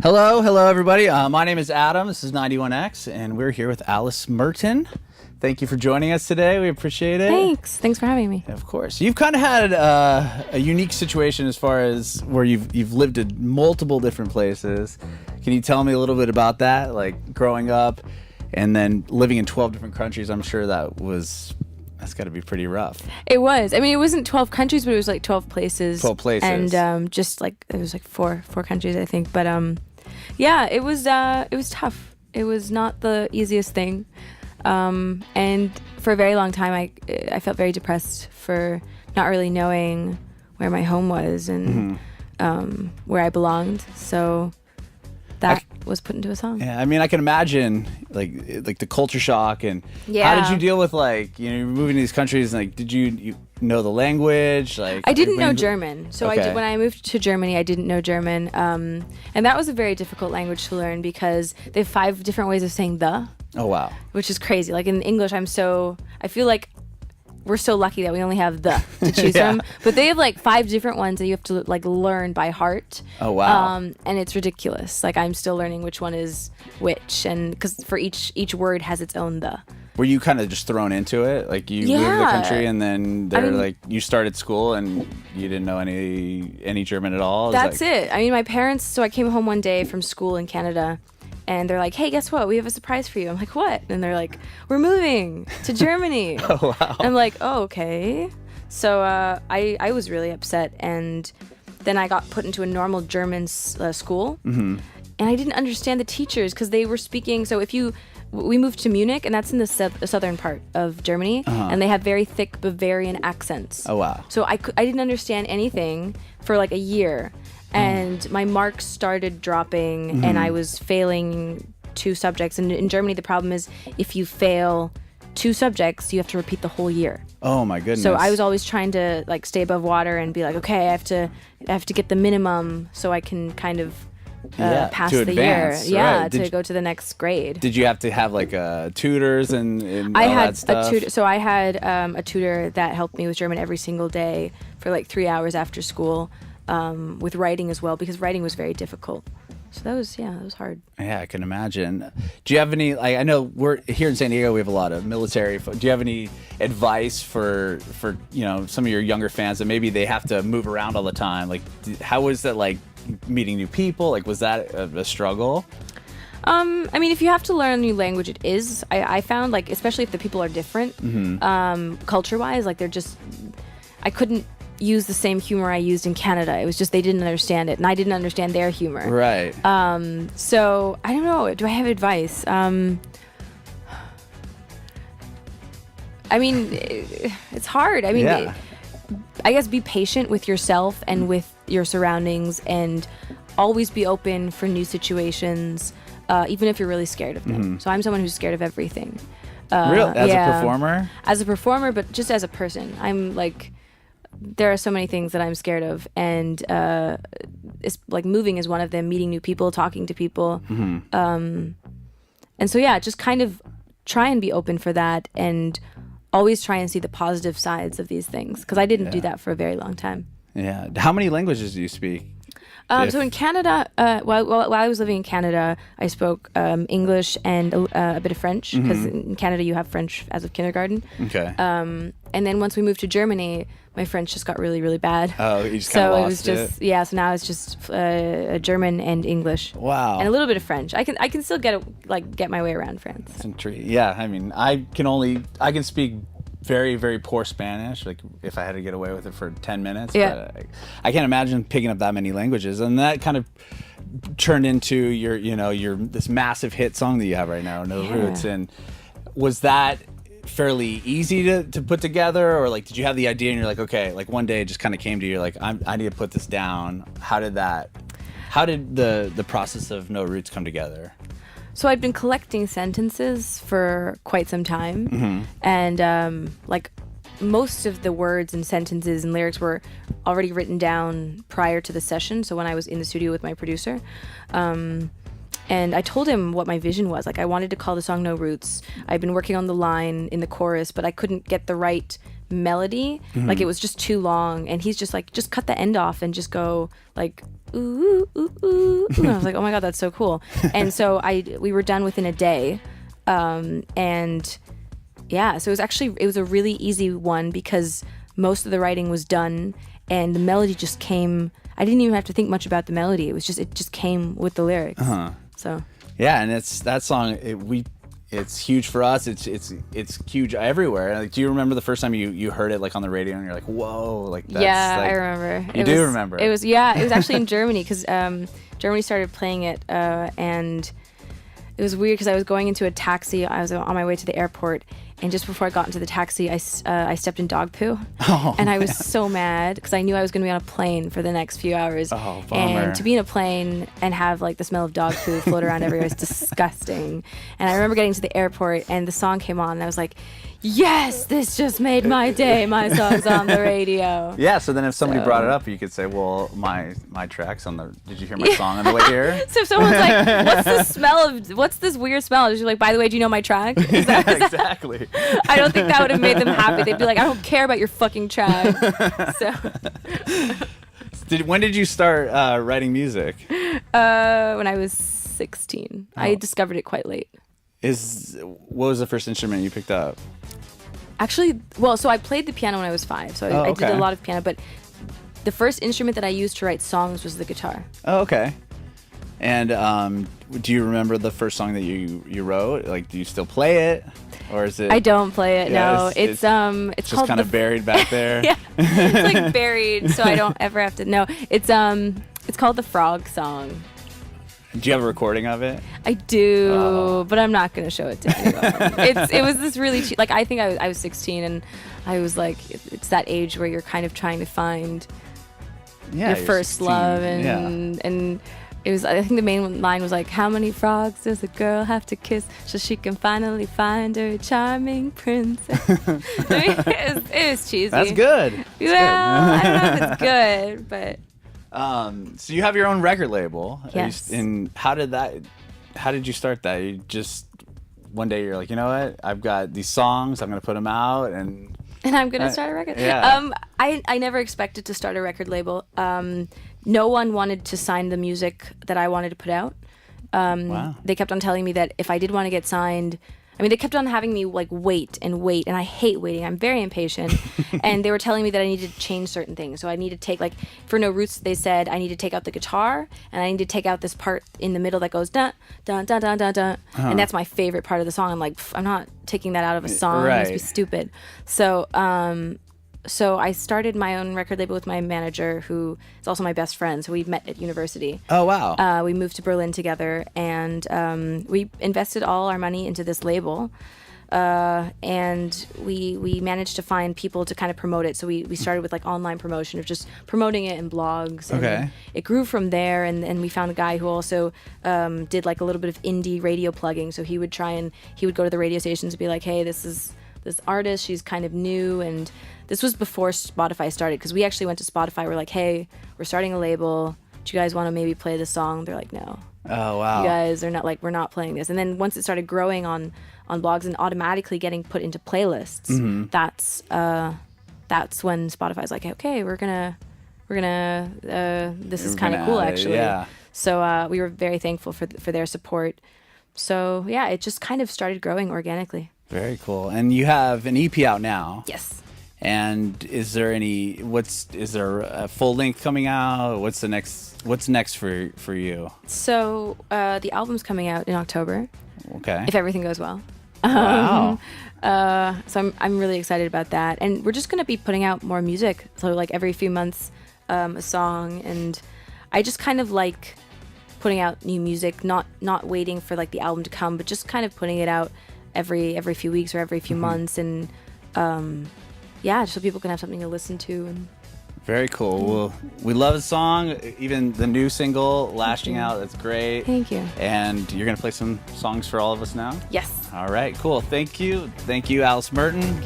Hello, everybody. My name is Adam. This is 91X, and we're here with Alice Merton. Thank you for joining us today. We appreciate it. Thanks for having me. Of course. You've kind of had a unique situation as far as where you've lived in multiple different places. Can you tell me a little bit about that? Like growing up and then living in 12 different countries, I'm sure that's got to be pretty rough. It was. I mean, it wasn't 12 countries, but it was like 12 places. 12 places. And just like, it was like four countries, I think. But yeah, it was tough. It was not the easiest thing. And for a very long time, I felt very depressed for not really knowing where my home was and where I belonged. So that was put into a song. Yeah, I mean, I can imagine like the culture shock and yeah. How did you deal with you're moving to these countries and did you know the language? I didn't know German. So okay. When I moved to Germany, I didn't know German. And that was a very difficult language to learn because they have 5 different ways of saying the. Oh, wow. Which is crazy. Like in English, I feel like we're so lucky that we only have the to choose yeah. from. But they have like 5 different ones that you have to learn by heart. Oh, wow. And it's ridiculous. Like I'm still learning which one is which. And because for each word has its own the. Were you kind of just thrown into it? Like you moved to the country and then you started school and you didn't know any German at all? That's it. I mean, my parents, so I came home one day from school in Canada. And they're like, hey, guess what? We have a surprise for you. I'm like, what? And they're like, we're moving to Germany. Oh, wow. I'm like, oh, okay. So I was really upset. And then I got put into a normal German school. Mm-hmm. And I didn't understand the teachers because they were speaking. So we moved to Munich, and that's in the southern part of Germany. Uh-huh. And they have very thick Bavarian accents. Oh, wow. So I didn't understand anything for like a year. And my marks started dropping, and I was failing 2 subjects. And in Germany, the problem is if you fail 2 subjects, you have to repeat the whole year. Oh my goodness! So I was always trying to like stay above water and be like, okay, I have to get the minimum so I can kind of pass the advance, year. Yeah, right. to go to the next grade. Did you have to have like tutors and I all had that stuff? a tutor. So I had a tutor that helped me with German every single day for like 3 hours after school. With writing as well, because writing was very difficult. So that was hard. Yeah, I can imagine. Do you have any, I know we're here in San Diego, we have a lot of military. Do you have any advice for some of your younger fans that maybe they have to move around all the time? Like, how was that like meeting new people? Like, was that a struggle? I mean, if you have to learn a new language, it is. I found, like, especially if the people are different, culture-wise, like I couldn't use the same humor I used in Canada. It was just they didn't understand it, and I didn't understand their humor. Right. So I don't know. Do I have advice? I mean, it's hard. I mean, I guess be patient with yourself and with your surroundings, and always be open for new situations, even if you're really scared of them. Mm-hmm. So I'm someone who's scared of everything. Really? As a performer? As a performer, but just as a person. I'm like, there are so many things that I'm scared of, and it's like moving is one of them. Meeting new people, talking to people, and so just kind of try and be open for that, and always try and see the positive sides of these things, because I didn't do that for a very long time. Yeah. How many languages do you speak? So in Canada, while I was living in Canada, I spoke English and a bit of French, because in Canada you have French as of kindergarten. Okay. And then once we moved to Germany, my French just got really, really bad. Oh, you just kind of lost it. So now it's just German and English. Wow. And a little bit of French. I can still get my way around France. That's intriguing. Yeah, I mean, I can speak very, very poor Spanish, like if I had to get away with it for 10 minutes. Yeah. But I can't imagine picking up that many languages. And that kind of turned into your this massive hit song that you have right now, No Roots. And was that fairly easy to put together, or like did you have the idea and you're like, okay, like one day it just kind of came to you, like I need to put this down? How did the process of No Roots come together? So I'd been collecting sentences for quite some time, and like most of the words and sentences and lyrics were already written down prior to the session. So when I was in the studio with my producer, and I told him what my vision was. Like, I wanted to call the song No Roots. I'd been working on the line in the chorus, but I couldn't get the right melody. Like it was just too long, and he's just like, just cut the end off and just go like ooh, ooh, ooh, ooh. And I was like, oh my god, that's so cool. And so we were done within a day, and yeah, so it was a really easy one because most of the writing was done and the melody just came. I didn't even have to think much about the melody. It just came with the lyrics. So yeah, and it's that song. It's huge for us. It's huge everywhere. Like, do you remember the first time you heard it like on the radio and you're like, whoa, like that's, yeah, like, I remember. You do remember? It was actually in Germany because Germany started playing it, and it was weird because I was going into a taxi. I was on my way to the airport, and just before I got into the taxi, I stepped in dog poo, and I was so mad because I knew I was going to be on a plane for the next few hours. Oh, bummer. And to be in a plane and have like the smell of dog poo float around everywhere is disgusting. And I remember getting to the airport, and the song came on, and I was like, yes, this just made my day. My song's on the radio. Yeah, so then if somebody brought it up, you could say, well, my track's on the, did you hear my song on the way here? So if someone's like, what's this weird smell? You're like, by the way, do you know my track? Exactly. I don't think that would have made them happy. They'd be like, I don't care about your fucking track. So when did you start writing music? When I was 16. Oh. I discovered it quite late. What was the first instrument you picked up? Actually, so I played the piano when I was 5, so I did a lot of piano, but the first instrument that I used to write songs was the guitar. Oh, okay. And do you remember the first song that you wrote? Like, do you still play it, or is it? I don't play it. Yeah, no, it's just called kind of buried back there. Yeah, it's like buried, so I don't ever have to. No, it's called the Frog Song. Do you have a recording of it? I do, but I'm not going to show it to anyone. It was this really cheap. Like, I think I was 16, and I was like, it's that age where you're kind of trying to find your first 16. love, and it was. I think the main line was like, "How many frogs does a girl have to kiss so she can finally find her charming princess?" I mean, it was cheesy. That's good. I don't know if it's good, but. So you have your own record label. Yes. And how did you start that? You just one day you're like, you know what? I've got these songs. I'm gonna put them out, and I'm gonna start a record. Yeah. I never expected to start a record label. No one wanted to sign the music that I wanted to put out. Wow. They kept on telling me that if I did want to get signed, they kept on having me like wait, and I hate waiting. I'm very impatient. And they were telling me that I needed to change certain things. So I need to take, like, for No Roots, they said I need to take out the guitar, and I need to take out this part in the middle that goes dun dun dun dun dun dun. And that's my favorite part of the song. I'm like, I'm not taking that out of a song. Right. It must be stupid. So I started my own record label with my manager, who is also my best friend. So we met at university. Oh, wow. We moved to Berlin together, and we invested all our money into this label. And we managed to find people to kind of promote it. So we started with like online promotion of just promoting it in blogs. And Okay. it grew from there, and we found a guy who also did like a little bit of indie radio plugging. So he would go to the radio stations and be like, hey, this is this artist, she's kind of new. And this was before Spotify started, because we actually went to Spotify. We're like, hey, we're starting a label. Do you guys want to maybe play this song? They're like, no. Oh, wow. You guys are not, like, we're not playing this. And then once it started growing on blogs and automatically getting put into playlists, that's when Spotify's like, okay, this is kind of cool, actually. Yeah. So we were very thankful for their support. So yeah, it just kind of started growing organically. Very cool. And you have an EP out now. Yes. And is there a full length coming out? What's next for you? So the album's coming out in October. Okay. If everything goes well. Wow. So I'm really excited about that, and we're just gonna be putting out more music. So like every few months, a song, and I just kind of like putting out new music, not waiting for like the album to come, but just kind of putting it out every few weeks or every few months, and just so people can have something to listen to. And very cool. Well, we love the song, even the new single, Lashing Out. That's great. Thank you. And you're going to play some songs for all of us now? Yes. All right, cool. Thank you. Thank you, Alice Merton.